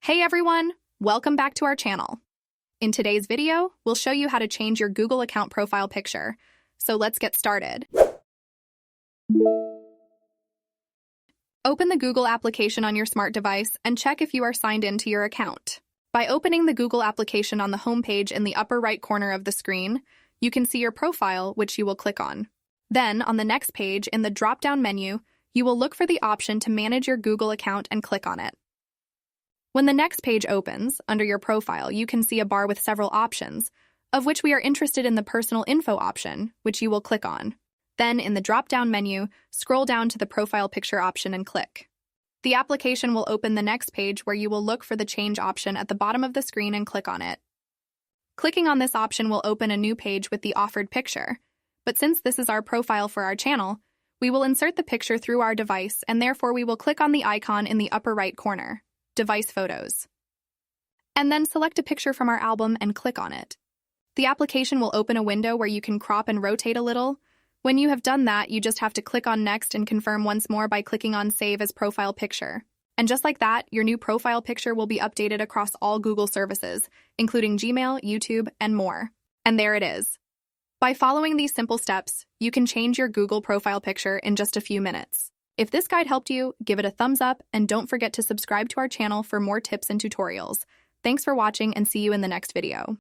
Hey everyone, welcome back to our channel. In today's video, we'll show you how to change your Google account profile picture. So let's get started. Open the Google application on your smart device and check if you are signed in to your account. By opening the Google application on the home page in the upper right corner of the screen, you can see your profile, which you will click on. Then, on the next page in the drop-down menu, you will look for the option to manage your Google account and click on it. When the next page opens, under your profile, you can see a bar with several options, of which we are interested in the personal info option, which you will click on. Then, in the drop-down menu, scroll down to the profile picture option and click. The application will open the next page where you will look for the change option at the bottom of the screen and click on it. Clicking on this option will open a new page with the offered picture, but since this is our profile for our channel, we will insert the picture through our device and therefore we will click on the icon in the upper right corner. Device Photos. And then select a picture from our album and click on it. The application will open a window where you can crop and rotate a little. When you have done that, you just have to click on Next and confirm once more by clicking on Save as Profile Picture. And just like that, your new profile picture will be updated across all Google services, including Gmail, YouTube, and more. And there it is. By following these simple steps, you can change your Google profile picture in just a few minutes. If this guide helped you, give it a thumbs up and don't forget to subscribe to our channel for more tips and tutorials. Thanks for watching and see you in the next video.